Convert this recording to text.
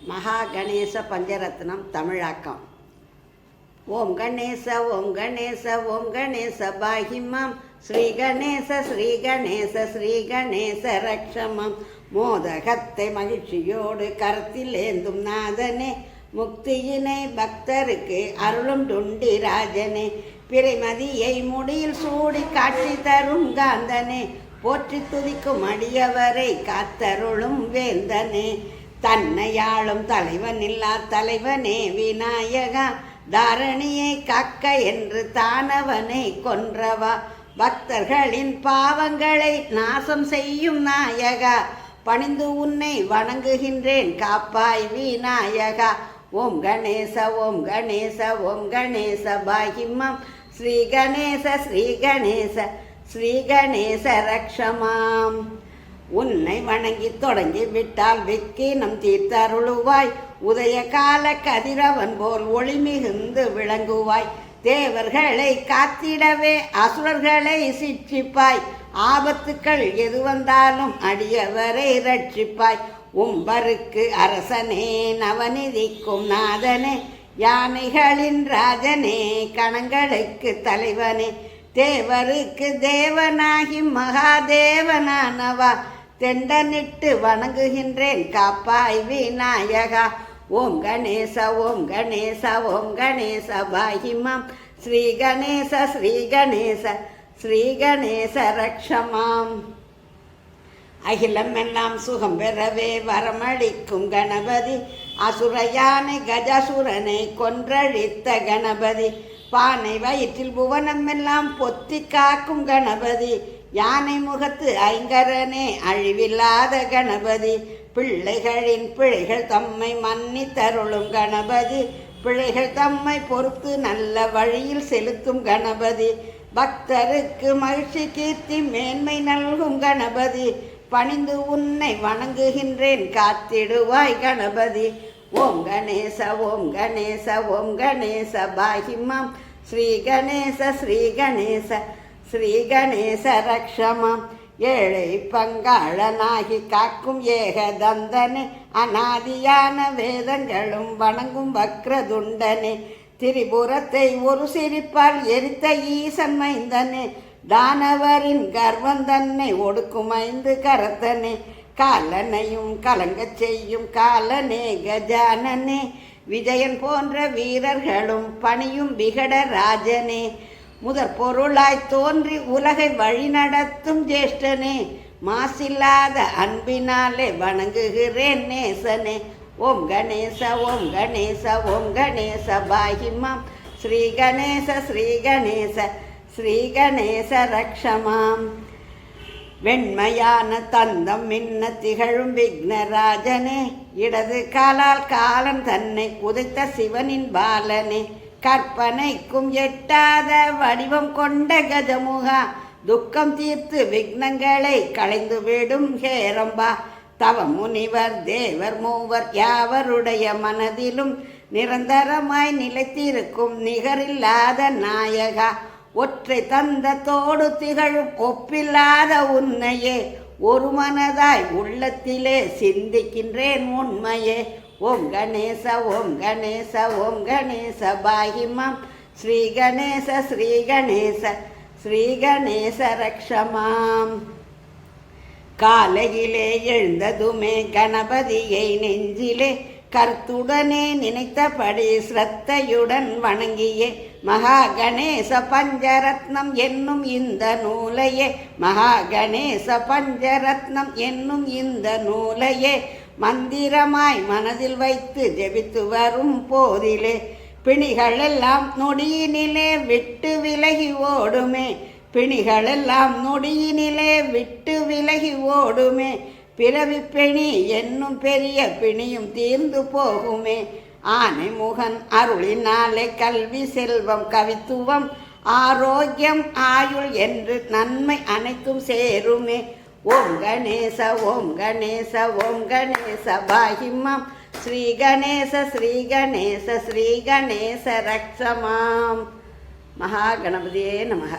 மகா கணேச பஞ்சரத்னம் தமிழாக்கம். ஓம் கணேச ஓம் கணேச ஓம் கணேச பாகிமம் ஸ்ரீ கணேச ஸ்ரீ கணேச ஸ்ரீ கணேச ரக்ஷமம். மோதகத்தை மகிழ்ச்சியோடு கரத்தில் ஏந்தும் நாதனே, முக்தியினை பக்தருக்கு அருளும் துண்டி ராஜனே, பிறைமதியை முடியில் சூடி காட்சி தரும் காந்தனே, போற்றி துதிக்கும் அடியவரை காத்தருளும் வேந்தனே, தன்னையாளும் தலைவனில்லா தலைவனே விநாயகா, தாரணியை காக்க என்று தானவனை கொன்றவா, பக்தர்களின் பாவங்களை நாசம் செய்யும் நாயகா, பணிந்து உன்னை வணங்குகின்றேன் காப்பாய் விநாயகா. ஓம் கணேச ஓம் கணேச ஓம் கணேச பாகிமம் ஸ்ரீ கணேச ஸ்ரீ கணேச ஸ்ரீ கணேச ரக்ஷமாம். உன்னை வணங்கி தொடங்கி விட்டால் விக்கினம் தீர்த்தருளுவாய், உதய கால கதிரவன் போல் ஒளி மிகுந்து விளங்குவாய், தேவர்களை காத்திடவே அசுரர்களை சிற்றிப்பாய், ஆபத்துக்கள் எது வந்தாலும் அடியவரை ரட்சிப்பாய், உம்பருக்கு அரசனே நவநிதிக்கும் நாதனே, யானைகளின் ராஜனே கணங்களுக்கு தலைவனே, தேவருக்கு தேவனாகி மகாதேவனானவா, தெண்டனிட்டு வணங்குகின்றேன் காப்பாய் விநாயகா. ஓம் கணேச ஓம் கணேச ஓம் கணேச பாகிமம் ஸ்ரீ கணேச ஸ்ரீ கணேச ஸ்ரீ கணேச ரக்ஷமாம். அகிலம் எல்லாம் சுகம் பெறவே வரமளிக்கும் கணபதி, அசுரயானை கஜசுரனை கொன்றழித்த கணபதி, பானை வயிற்றில் புவனம் எல்லாம் பொத்தி காக்கும் கணபதி, யானை முகத்து ஐங்கரனே அழிவில்லாத கணபதி, பிள்ளைகளின் பிழைகள் தம்மை மன்னி தருளும் கணபதி, பிழைகள் தம்மை பொறுத்து நல்ல வழியில் செலுத்தும் கணபதி, பக்தருக்கு மகிழ்ச்சி கீர்த்தி மேன்மை நல்கும் கணபதி, பணிந்து உன்னை வணங்குகின்றேன் காத்திடுவாய் கணபதி. ஓம் கணேச ஓம் கணேச ஓம் கணேச பாகிமம் ஸ்ரீ கணேச ஸ்ரீ கணேச ஸ்ரீ கணேச ரக்ஷமம். ஏழை பங்காளனாகி காக்கும் ஏகதந்தனே, அநாதியான வேதங்களும் வணங்கும் வக்ரதுண்டனே, திரிபுரத்தை ஒரு சிரிப்பால் எரித்த ஈசன் மைந்தனே, தானவரின் கர்வந்தன்னை ஒடுக்கும் ஐந்து கரத்தனே, காலனையும் கலங்கச் செய்யும் காலனே கஜானனே, விஜயன் போன்ற வீரர்களும் பணியும் விகட ராஜனே, முதற் பொருளாய் தோன்றி உலகை வழிநடத்தும் ஜேஷ்டனே, மாசில்லாத அன்பினாலே வணங்குகிறேன் நேசனே. ஓம் கணேச ஓம் கணேச ஓம் கணேச பாகிமம் ஸ்ரீ கணேச ஸ்ரீ கணேச ஸ்ரீ கணேச ரக்ஷமாம். வெண்மையான தந்தம் மின்ன திகழும் விக்னராஜனே, இடது காலால் காலன் தன்னை உதைத்த சிவனின் பாலனே, கற்பனைக்கும் எட்டாத வடிவம் கொண்ட கஜமுகா, துக்கம் தீர்த்து விக்னங்களை களைந்து விடும் ஹேரம்பா, தவ முனிவர் தேவர் மூவர் யாவருடைய மனதிலும் நிரந்தரமாய் நிலைத்திருக்கும் நிகரில்லாத நாயகா, ஒற்றை தந்தத்தோடு திகழும் ஒப்பில்லாத உன்னையே ஒரு மனதாய் உள்ளத்திலே சிந்திக்கின்றேன் உண்மையே. ஓம் கணேச ஓம் கணேச ஓம் கணேச பாகிமம் ஸ்ரீ கணேச ஸ்ரீ கணேச ஸ்ரீ கணேச ரக்ஷமாம். காலையிலே எழுந்ததுமே கணபதியை நெஞ்சிலே கருத்துடனே நினைத்தபடி ஸ்ரத்தையுடன் வணங்கியே, மகா கணேச பஞ்சரத்னம் என்னும் இந்த நூலையே, மகா கணேச பஞ்சரத்னம் என்னும் இந்த நூலையே மந்திரமாய் மனதில் வைத்து ஜெபித்து வரும் போதிலே, பிணிகளெல்லாம் நொடியினிலே விட்டு விலகி ஓடுமே, பிணிகளெல்லாம் நொடியினிலே விட்டு விலகி ஓடுமே, பிறவி பிணி என்னும் பெரிய பிணியும் தீர்ந்து போகுமே, ஆனை முகன் அருளினாலே கல்வி செல்வம் கவித்துவம் ஆரோக்கியம் ஆயுள் என்று நன்மை அனைத்தும் சேருமே. ஓம் கணேச ஓம் கணேச ஓம் கணேச பாகிமம் ஸ்ரீ கணேச ஸ்ரீ கணேச ஸ்ரீ கணேச ரக்ஷமாம். மகா கணபதியே நமக.